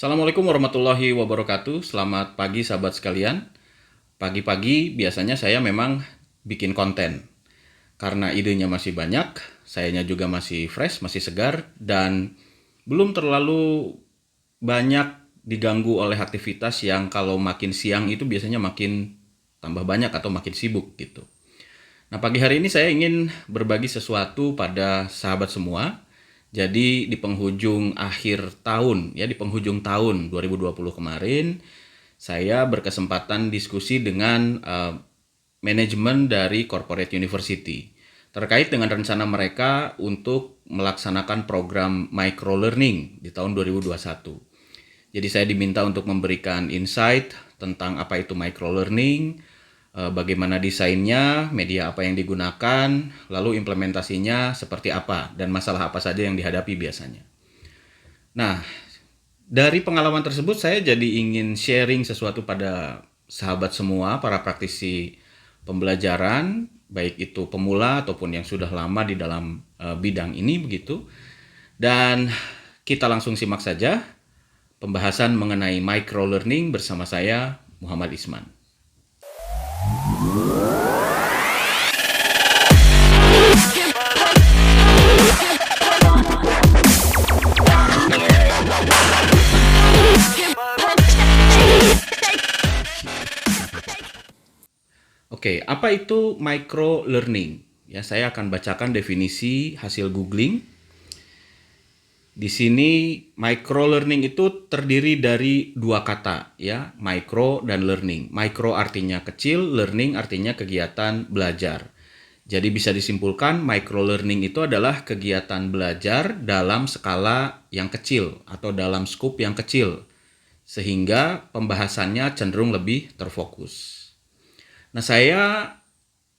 Assalamualaikum warahmatullahi wabarakatuh. Selamat pagi sahabat sekalian. Pagi-pagi biasanya saya memang bikin konten. Karena idenya masih banyak, sayanya juga masih fresh, masih segar, dan belum terlalu banyak diganggu oleh aktivitas yang kalau makin siang itu biasanya makin tambah banyak atau makin sibuk gitu. Nah, pagi hari ini saya ingin berbagi sesuatu pada sahabat semua. Jadi di penghujung akhir tahun, ya di penghujung tahun 2020 kemarin, saya berkesempatan diskusi dengan manajemen dari corporate university terkait dengan rencana mereka untuk melaksanakan program micro learning di tahun 2021. Jadi saya diminta untuk memberikan insight tentang apa itu micro learning, bagaimana desainnya, media apa yang digunakan, lalu implementasinya seperti apa, dan masalah apa saja yang dihadapi biasanya. Nah, dari pengalaman tersebut saya jadi ingin sharing sesuatu pada sahabat semua, para praktisi pembelajaran, baik itu pemula ataupun yang sudah lama di dalam bidang ini begitu. Dan kita langsung simak saja pembahasan mengenai micro learning bersama saya, Muhammad Isman. Oke, apa itu micro learning? Ya, saya akan bacakan definisi hasil googling. Di sini micro learning itu terdiri dari dua kata, ya, micro dan learning. Micro artinya kecil, learning artinya kegiatan belajar. Jadi bisa disimpulkan micro learning itu adalah kegiatan belajar dalam skala yang kecil atau dalam skup yang kecil, sehingga pembahasannya cenderung lebih terfokus. Nah, saya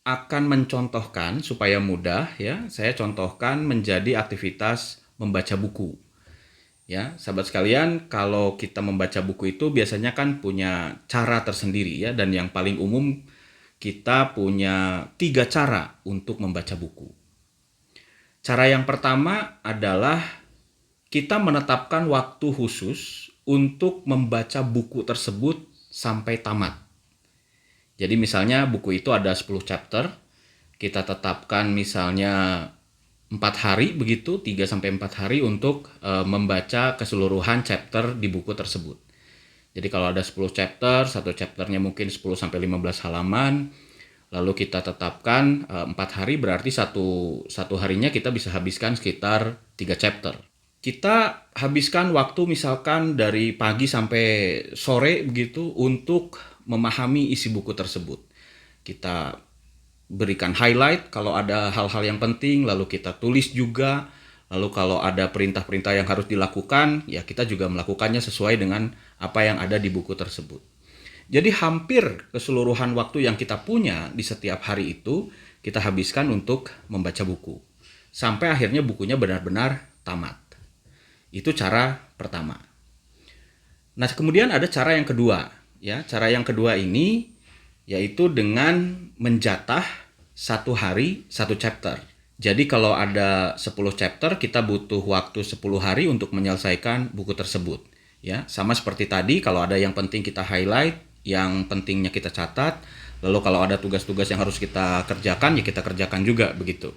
akan mencontohkan supaya mudah, ya. Saya contohkan menjadi aktivitas membaca buku. Ya, sahabat sekalian, kalau kita membaca buku itu biasanya kan punya cara tersendiri, ya, dan yang paling umum kita punya 3 cara untuk membaca buku. Cara yang pertama adalah kita menetapkan waktu khusus untuk membaca buku tersebut sampai tamat. Jadi misalnya buku itu ada 10 chapter, kita tetapkan misalnya 4 hari begitu, 3-4 hari untuk membaca keseluruhan chapter di buku tersebut. Jadi kalau ada 10 chapter, satu chapternya mungkin 10-15 halaman, lalu kita tetapkan 4 hari, berarti satu harinya kita bisa habiskan sekitar 3 chapter. Kita habiskan waktu misalkan dari pagi sampai sore begitu untuk memahami isi buku tersebut. Kita berikan highlight kalau ada hal-hal yang penting, lalu kita tulis juga. Lalu kalau ada perintah-perintah yang harus dilakukan, ya kita juga melakukannya sesuai dengan apa yang ada di buku tersebut. Jadi hampir keseluruhan waktu yang kita punya di setiap hari itu kita habiskan untuk membaca buku. Sampai akhirnya bukunya benar-benar tamat. Itu cara pertama. Nah, kemudian ada cara yang kedua, ya. Cara yang kedua ini yaitu dengan menjatah satu hari satu chapter. Jadi kalau ada 10 chapter, kita butuh waktu 10 hari untuk menyelesaikan buku tersebut. Ya, sama seperti tadi, kalau ada yang penting kita highlight, yang pentingnya kita catat. Lalu kalau ada tugas-tugas yang harus kita kerjakan, ya kita kerjakan juga begitu.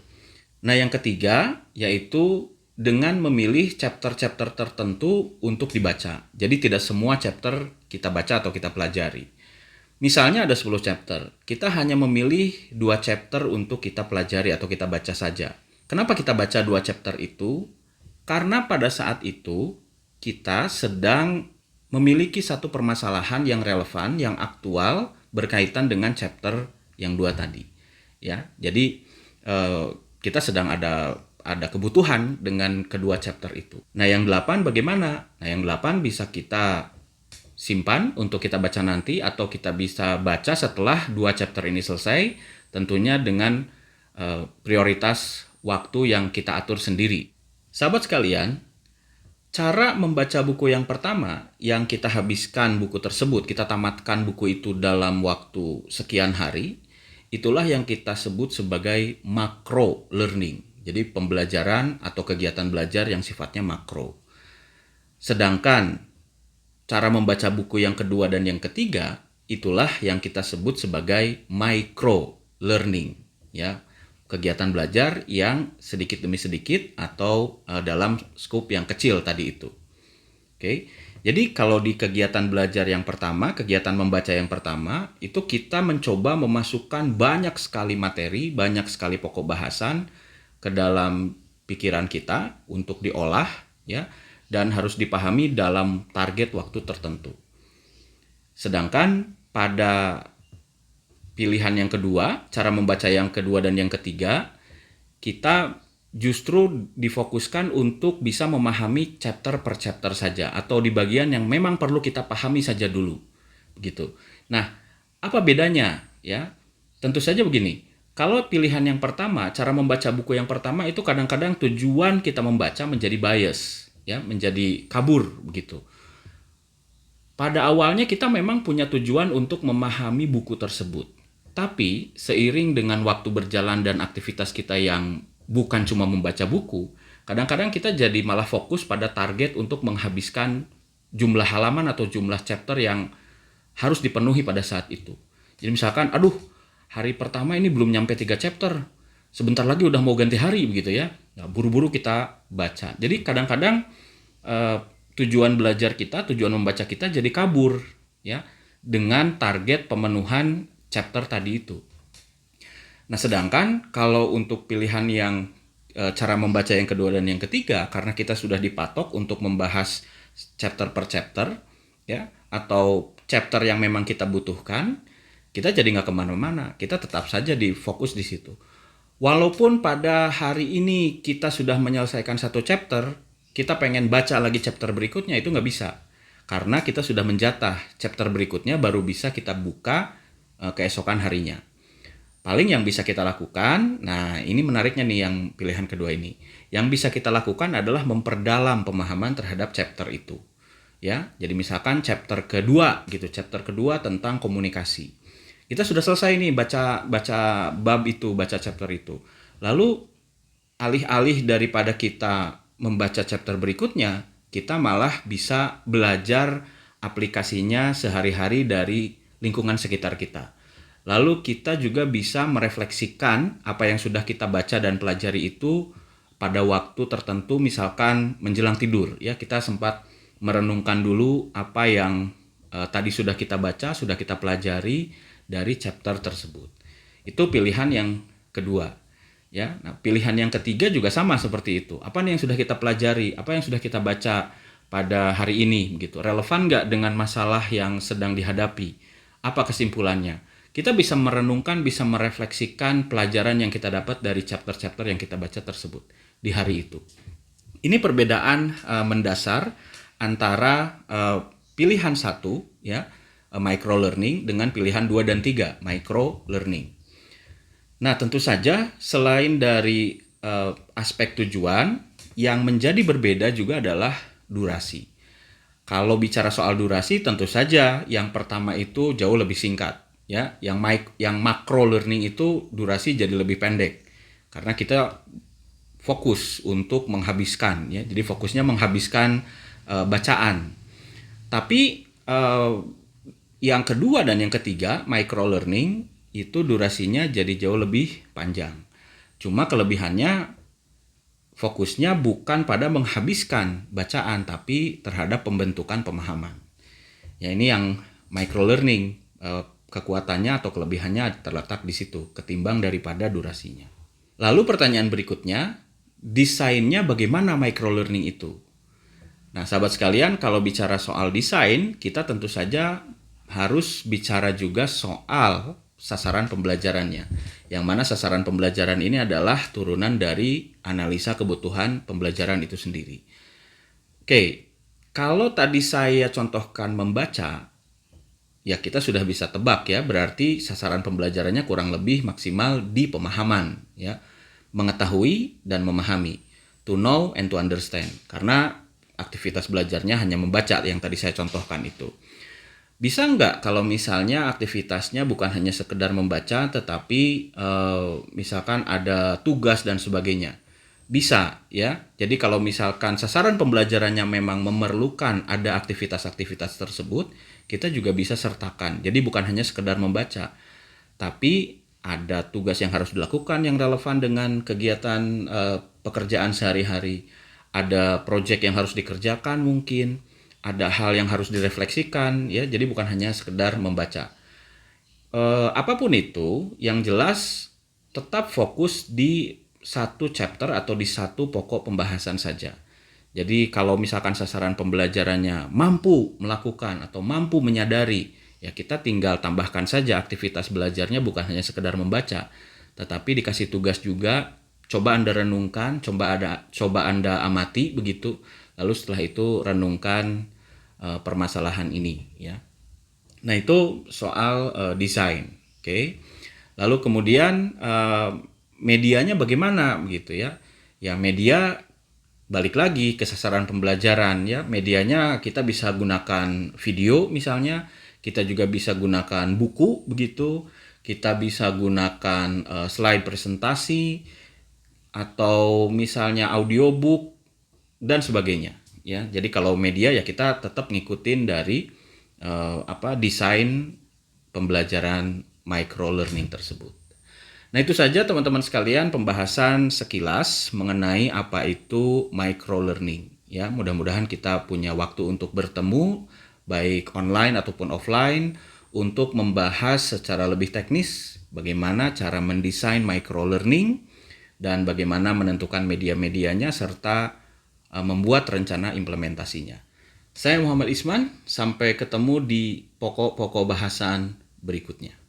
Nah, yang ketiga yaitu dengan memilih chapter-chapter tertentu untuk dibaca. Jadi tidak semua chapter kita baca atau kita pelajari. Misalnya ada 10 chapter, kita hanya memilih 2 chapter untuk kita pelajari atau kita baca saja. Kenapa kita baca 2 chapter itu? Karena pada saat itu kita sedang memiliki satu permasalahan yang relevan, yang aktual berkaitan dengan chapter yang 2 tadi. Ya, jadi kita sedang ada kebutuhan dengan kedua chapter itu. Nah, yang 8 bagaimana? Nah, yang 8 bisa kita simpan untuk kita baca nanti, atau kita bisa baca setelah 2 chapter ini selesai, tentunya dengan prioritas waktu yang kita atur sendiri. Sahabat sekalian, cara membaca buku yang pertama yang kita habiskan buku tersebut, kita tamatkan buku itu dalam waktu sekian hari, itulah yang kita sebut sebagai macro learning. Jadi pembelajaran atau kegiatan belajar yang sifatnya makro. Sedangkan cara membaca buku yang kedua dan yang ketiga, itulah yang kita sebut sebagai micro learning, ya. Kegiatan belajar yang sedikit demi sedikit atau dalam skop yang kecil tadi itu. Oke. Jadi kalau di kegiatan belajar yang pertama, kegiatan membaca yang pertama, itu kita mencoba memasukkan banyak sekali materi, banyak sekali pokok bahasan ke dalam pikiran kita untuk diolah, ya, dan harus dipahami dalam target waktu tertentu. Sedangkan pada pilihan yang kedua, cara membaca yang kedua dan yang ketiga, kita justru difokuskan untuk bisa memahami chapter per chapter saja atau di bagian yang memang perlu kita pahami saja dulu. Begitu. Nah, apa bedanya, ya? Tentu saja begini. Kalau pilihan yang pertama, cara membaca buku yang pertama itu kadang-kadang tujuan kita membaca menjadi bias, ya, menjadi kabur begitu. Pada awalnya kita memang punya tujuan untuk memahami buku tersebut. Tapi seiring dengan waktu berjalan dan aktivitas kita yang bukan cuma membaca buku, kadang-kadang kita jadi malah fokus pada target untuk menghabiskan jumlah halaman atau jumlah chapter yang harus dipenuhi pada saat itu. Jadi misalkan, aduh, hari pertama ini belum nyampe 3 chapter, sebentar lagi udah mau ganti hari begitu ya. Nah, buru-buru kita baca. Jadi kadang-kadang tujuan belajar kita, tujuan membaca kita jadi kabur, ya, dengan target pemenuhan chapter tadi itu. Nah, sedangkan kalau untuk pilihan yang cara membaca yang kedua dan yang ketiga, karena kita sudah dipatok untuk membahas chapter per chapter, ya, atau chapter yang memang kita butuhkan, kita jadi nggak kemana-mana, kita tetap saja difokus di situ. Walaupun pada hari ini kita sudah menyelesaikan satu chapter, kita pengen baca lagi chapter berikutnya, itu nggak bisa. Karena kita sudah menjatah chapter berikutnya baru bisa kita buka keesokan harinya. Paling yang bisa kita lakukan, nah ini menariknya nih yang pilihan kedua ini. Yang bisa kita lakukan adalah memperdalam pemahaman terhadap chapter itu. Ya, jadi misalkan chapter kedua gitu, chapter kedua tentang komunikasi. Kita sudah selesai nih baca bab itu, baca chapter itu. Lalu alih-alih daripada kita membaca chapter berikutnya, kita malah bisa belajar aplikasinya sehari-hari dari lingkungan sekitar kita. Lalu kita juga bisa merefleksikan apa yang sudah kita baca dan pelajari itu pada waktu tertentu, misalkan menjelang tidur, ya, kita sempat merenungkan dulu apa yang tadi sudah kita baca, sudah kita pelajari dari chapter tersebut. Itu pilihan yang kedua, ya. Nah, pilihan yang ketiga juga sama seperti itu. Apa nih yang sudah kita pelajari, apa yang sudah kita baca pada hari ini, begitu. Relevan nggak dengan masalah yang sedang dihadapi? Apa kesimpulannya? Kita bisa merenungkan, bisa merefleksikan pelajaran yang kita dapat dari chapter-chapter yang kita baca tersebut di hari itu. Ini perbedaan mendasar antara pilihan 1, ya, micro learning, dengan pilihan 2 dan 3, micro learning. Nah, tentu saja selain dari aspek tujuan, yang menjadi berbeda juga adalah durasi. Kalau bicara soal durasi, tentu saja yang pertama itu jauh lebih singkat. Ya, yang macro learning itu durasi jadi lebih pendek karena kita fokus untuk menghabiskan, ya, jadi fokusnya menghabiskan bacaan. Tapi yang kedua dan yang ketiga, micro learning, itu durasinya jadi jauh lebih panjang. Cuma kelebihannya fokusnya bukan pada menghabiskan bacaan tapi terhadap pembentukan pemahaman. Ya, ini yang micro learning, kekuatannya atau kelebihannya terletak di situ ketimbang daripada durasinya. Lalu pertanyaan berikutnya, desainnya bagaimana micro learning itu? Nah, sahabat sekalian, kalau bicara soal desain, kita tentu saja harus bicara juga soal sasaran pembelajarannya. Yang mana sasaran pembelajaran ini adalah turunan dari analisa kebutuhan pembelajaran itu sendiri. Oke, kalau tadi saya contohkan membaca, ya kita sudah bisa tebak, ya, berarti sasaran pembelajarannya kurang lebih maksimal di pemahaman, ya, mengetahui dan memahami, to know and to understand, karena aktivitas belajarnya hanya membaca yang tadi saya contohkan itu. Bisa nggak kalau misalnya aktivitasnya bukan hanya sekedar membaca, tetapi misalkan ada tugas dan sebagainya. Bisa ya. Jadi kalau misalkan sasaran pembelajarannya memang memerlukan ada aktivitas-aktivitas tersebut, kita juga bisa sertakan. Jadi bukan hanya sekedar membaca, tapi ada tugas yang harus dilakukan yang relevan dengan kegiatan pekerjaan sehari-hari. Ada proyek yang harus dikerjakan mungkin, ada hal yang harus direfleksikan ya. Jadi bukan hanya sekedar membaca. Apapun itu, yang jelas tetap fokus di satu chapter atau di satu pokok pembahasan saja. Jadi kalau misalkan sasaran pembelajarannya mampu melakukan atau mampu menyadari, ya kita tinggal tambahkan saja aktivitas belajarnya, bukan hanya sekedar membaca, tetapi dikasih tugas juga, coba Anda renungkan, coba Anda amati begitu, lalu setelah itu renungkan permasalahan ini ya. Nah, itu soal desain, oke. Lalu kemudian medianya bagaimana begitu ya? Ya media balik lagi ke sasaran pembelajaran ya. Medianya kita bisa gunakan video misalnya, kita juga bisa gunakan buku begitu, kita bisa gunakan slide presentasi atau misalnya audiobook dan sebagainya ya. Jadi kalau media ya kita tetap ngikutin dari desain pembelajaran micro learning tersebut. Nah, itu saja teman-teman sekalian pembahasan sekilas mengenai apa itu micro learning ya. Mudah-mudahan kita punya waktu untuk bertemu baik online ataupun offline untuk membahas secara lebih teknis bagaimana cara mendesain micro learning dan bagaimana menentukan media-medianya serta membuat rencana implementasinya. Saya Muhammad Isman, sampai ketemu di pokok-pokok bahasan berikutnya.